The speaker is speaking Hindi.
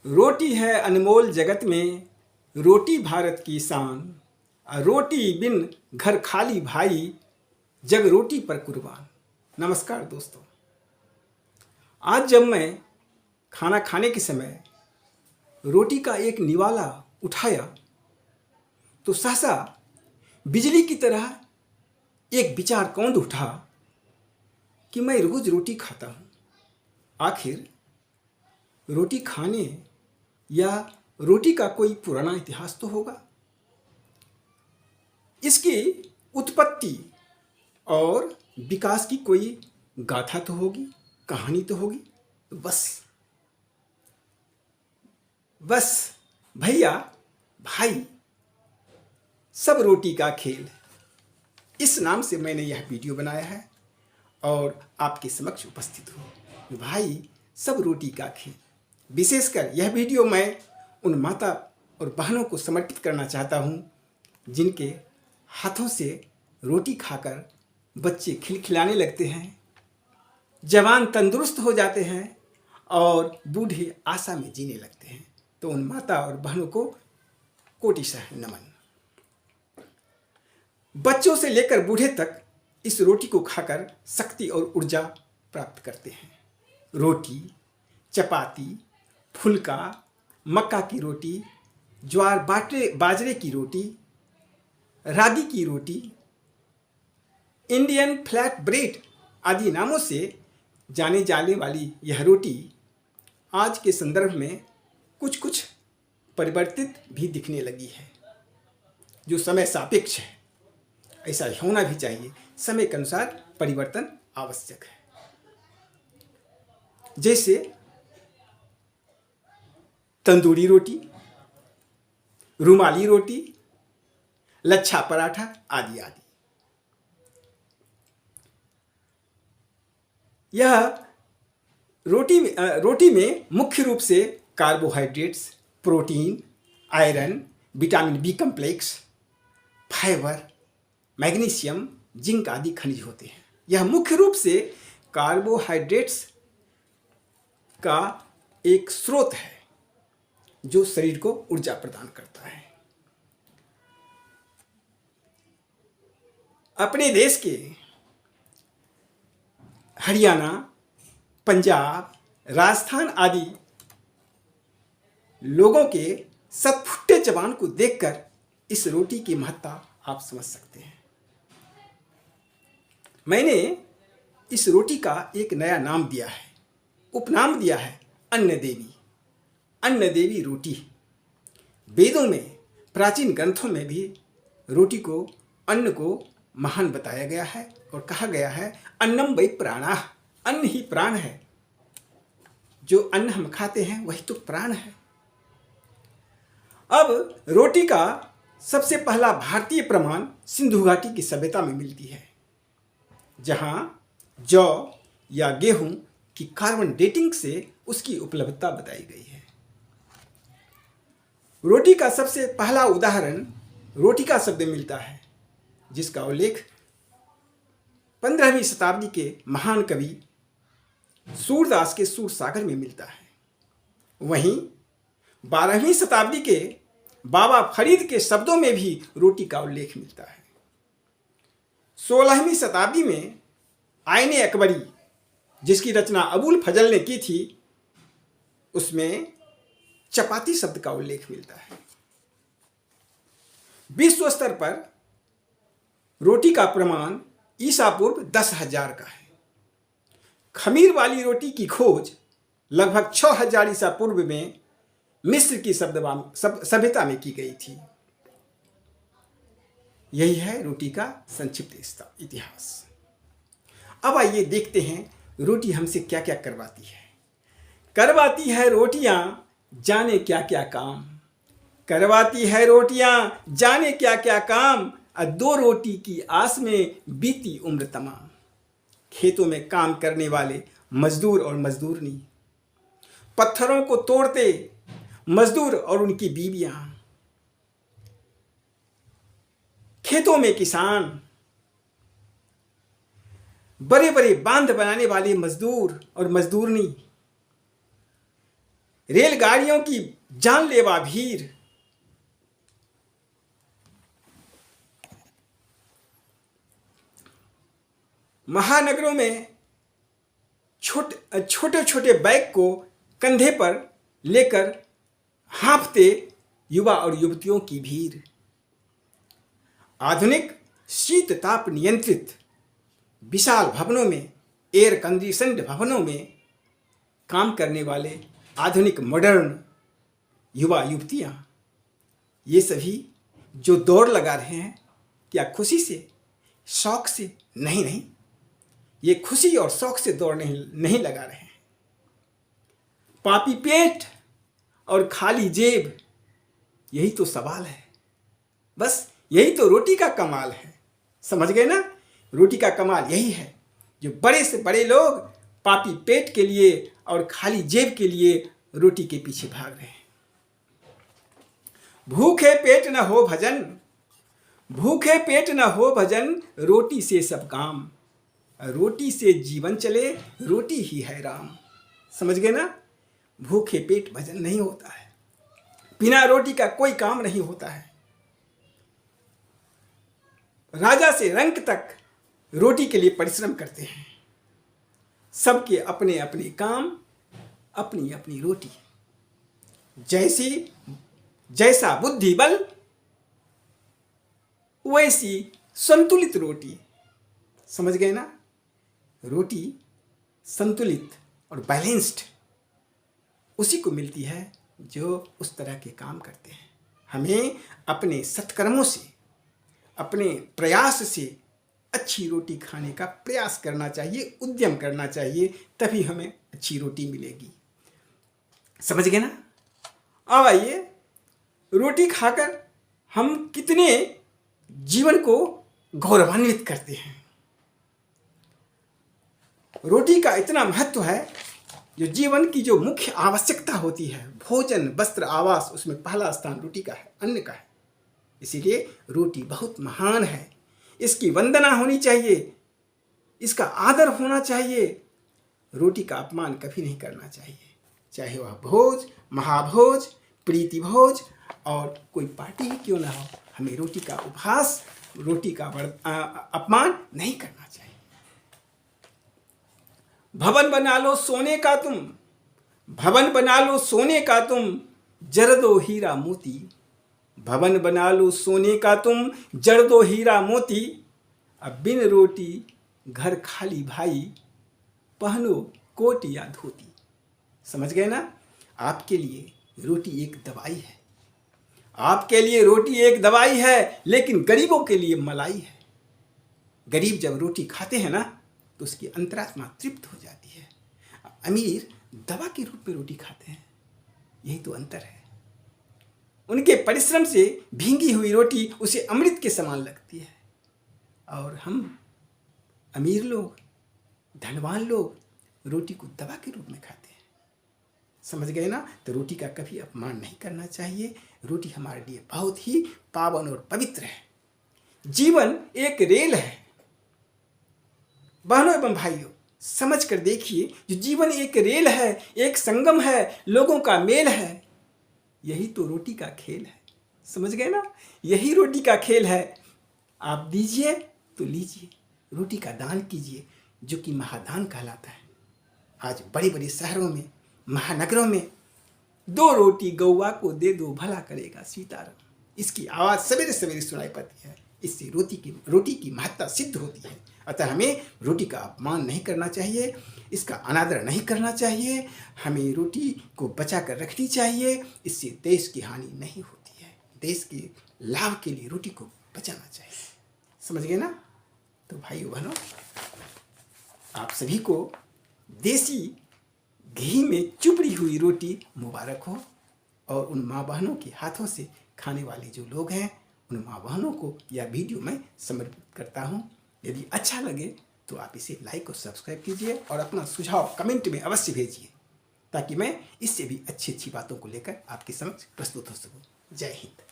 रोटी है अनमोल जगत में, रोटी भारत की शान। रोटी बिन घर खाली भाई, जग रोटी पर कुर्बान। नमस्कार दोस्तों, आज जब मैं खाना खाने के समय रोटी का एक निवाला उठाया तो सहसा बिजली की तरह एक विचार कौंध उठा कि मैं रोज रोटी खाता हूँ। आखिर रोटी खाने या रोटी का कोई पुराना इतिहास तो होगा, इसकी उत्पत्ति और विकास की कोई गाथा तो होगी, कहानी तो होगी। तो बस भैया भाई सब रोटी का खेल, इस नाम से मैंने यह वीडियो बनाया है और आपके समक्ष उपस्थित हूँ। भाई सब रोटी का खेल, विशेषकर यह वीडियो मैं उन माता और बहनों को समर्पित करना चाहता हूँ जिनके हाथों से रोटी खाकर बच्चे खिलखिलाने लगते हैं, जवान तंदुरुस्त हो जाते हैं और बूढ़े आशा में जीने लगते हैं। तो उन माता और बहनों को कोटिशः नमन। बच्चों से लेकर बूढ़े तक इस रोटी को खाकर शक्ति और ऊर्जा प्राप्त करते हैं। रोटी, चपाती, फुल्का, मक्का की रोटी, ज्वार बाजरे की रोटी, रागी की रोटी, इंडियन फ्लैट ब्रेड आदि नामों से जाने जाने वाली यह रोटी आज के संदर्भ में कुछ परिवर्तित भी दिखने लगी है, जो समय सापेक्ष है। ऐसा होना भी चाहिए, समय के अनुसार परिवर्तन आवश्यक है। जैसे तंदूरी रोटी, रुमाली रोटी, लच्छा पराठा आदि आदि। यह रोटी में मुख्य रूप से carbohydrates, protein, iron, vitamin B complex, fibre, magnesium, zinc आदि खनिज होते हैं। यह मुख्य रूप से कार्बोहाइड्रेट्स का एक स्रोत है जो शरीर को ऊर्जा प्रदान करता है। अपने देश के हरियाणा, पंजाब, राजस्थान आदि लोगों के सतफुट्टे जवान को देखकर इस रोटी की महत्ता आप समझ सकते हैं। मैंने इस रोटी का एक नया नाम दिया है, उपनाम दिया है अन्न देवी। अन्न देवी रोटी। वेदों में, प्राचीन ग्रंथों में भी रोटी को, अन्न को महान बताया गया है और कहा गया है अन्नम वै प्राणः, अन्न ही प्राण है। जो अन्न हम खाते हैं वही तो प्राण है। अब रोटी का सबसे पहला भारतीय प्रमाण सिंधु घाटी की सभ्यता में मिलती है, जहां जौ या गेहूं की कार्बन डेटिंग से उसकी उपलब्धता बताई गई है। रोटी का सबसे पहला उदाहरण रोटी का शब्द मिलता है, जिसका उल्लेख 15वीं शताब्दी के महान कवि सूरदास के सूरसागर में मिलता है। वहीं 12वीं शताब्दी के बाबा फरीद के शब्दों में भी रोटी का उल्लेख मिलता है। 16वीं शताब्दी में आईने अकबरी, जिसकी रचना अबुल फजल ने की थी, उसमें चपाती शब्द का उल्लेख मिलता है। विश्व स्तर पर रोटी का प्रमाण ईसा पूर्व 10,000 का है। खमीर वाली रोटी की खोज लगभग 6,000 ईसा पूर्व में मिस्र की सभ्यता में की गई थी। यही है रोटी का संक्षिप्त इतिहास। अब आइए देखते हैं रोटी हमसे क्या क्या करवाती है। करवाती है रोटियां जाने क्या क्या काम, करवाती है रोटियां जाने क्या क्या काम, दो रोटी की आस में बीती उम्र तमाम। खेतों में काम करने वाले मजदूर और मजदूरनी, पत्थरों को तोड़ते मजदूर और उनकी बीवियां, खेतों में किसान, बड़े बड़े बांध बनाने वाले मजदूर और मजदूरनी, रेलगाड़ियों की जानलेवा भीड़, महानगरों में छोटे छोटे बैग को कंधे पर लेकर हाँफते युवा और युवतियों की भीड़, आधुनिक शीत ताप नियंत्रित विशाल भवनों में, एयर कंडीशनड भवनों में काम करने वाले आधुनिक मॉडर्न युवा युवतियाँ, ये सभी जो दौड़ लगा रहे हैं, क्या खुशी से, शौक से? नहीं नहीं, ये खुशी और शौक से दौड़ नहीं लगा रहे हैं। पापी पेट और खाली जेब, यही तो सवाल है। बस यही तो रोटी का कमाल है। समझ गए ना? रोटी का कमाल यही है, जो बड़े से बड़े लोग पापी पेट के लिए और खाली जेब के लिए रोटी के पीछे भाग रहे हैं। भूखे पेट न हो भजन, भूखे पेट न हो भजन, रोटी से सब काम, रोटी से जीवन चले, रोटी ही है राम। समझ गए ना? भूखे पेट भजन नहीं होता है, बिना रोटी का कोई काम नहीं होता है। राजा से रंक तक रोटी के लिए परिश्रम करते हैं। सबके अपने अपने काम, अपनी अपनी रोटी। जैसा बुद्धि बल, वैसी संतुलित रोटी। समझ गए ना? रोटी संतुलित और बैलेंस्ड उसी को मिलती है जो उस तरह के काम करते हैं। हमें अपने सत्कर्मों से, अपने प्रयास से अच्छी रोटी खाने का प्रयास करना चाहिए, उद्यम करना चाहिए, तभी हमें अच्छी रोटी मिलेगी। समझ गए ना? अब आइए, रोटी खाकर हम कितने जीवन को गौरवान्वित करते हैं। रोटी का इतना महत्व है, जो जीवन की जो मुख्य आवश्यकता होती है, भोजन, वस्त्र, आवास, उसमें पहला स्थान रोटी का है, अन्न का है। इसीलिए रोटी बहुत महान है, इसकी वंदना होनी चाहिए, इसका आदर होना चाहिए। रोटी का अपमान कभी नहीं करना चाहिए, चाहे वह भोज, महाभोज, प्रीति भोज और कोई पार्टी ही क्यों ना हो। हमें रोटी का उपहास, रोटी का अपमान नहीं करना चाहिए। भवन बना लो सोने का तुम, भवन बना लो सोने का तुम, जड़ दो हीरा मोती। भवन बना लो सोने का तुम, जड़ दो हीरा मोती। अब बिन रोटी घर खाली भाई, पहनो कोट या धोती। समझ गए ना? आपके लिए रोटी एक दवाई है, आपके लिए रोटी एक दवाई है, लेकिन गरीबों के लिए मलाई है। गरीब जब रोटी खाते हैं ना, तो उसकी अंतरात्मा तृप्त हो जाती है। अमीर दवा के रूप में रोटी खाते हैं, यही तो अंतर है। उनके परिश्रम से भींगी हुई रोटी उसे अमृत के समान लगती है, और हम अमीर लोग, धनवान लोग रोटी को दवा के रूप में खाते हैं। समझ गए ना? तो रोटी का कभी अपमान नहीं करना चाहिए। रोटी हमारे लिए बहुत ही पावन और पवित्र है। जीवन एक रेल है। बहनों एवं भाइयों, समझ कर देखिए, जो जीवन एक रेल है, एक संगम है, लोगों का मेल है, यही तो रोटी का खेल है। समझ गए ना? यही रोटी का खेल है। आप दीजिए तो लीजिए, रोटी का दान कीजिए, जो कि महादान कहलाता है। आज बड़े बड़े शहरों में, महानगरों में, 2 रोटी गौवा को दे दो, भला करेगा सीताराम, इसकी आवाज़ सवेरे सवेरे सुनाई पड़ती है। इससे रोटी की महत्ता सिद्ध होती है। अतः हमें रोटी का अपमान नहीं करना चाहिए, इसका अनादर नहीं करना चाहिए। हमें रोटी को बचा कर रखनी चाहिए, इससे देश की हानि नहीं होती है। देश के लाभ के लिए रोटी को बचाना चाहिए। समझ गए ना? तो भाइयों बहनों, आप सभी को देसी घी में चुपड़ी हुई रोटी मुबारक हो, और उन माँ बहनों के हाथों से खाने वाले जो लोग हैं, उन माँ बहनों को यह वीडियो मैं समर्पित करता हूँ। यदि अच्छा लगे तो आप इसे लाइक और सब्सक्राइब कीजिए, और अपना सुझाव कमेंट में अवश्य भेजिए, ताकि मैं इससे भी अच्छी अच्छी बातों को लेकर आपके समक्ष प्रस्तुत हो सकूँ। जय हिंद।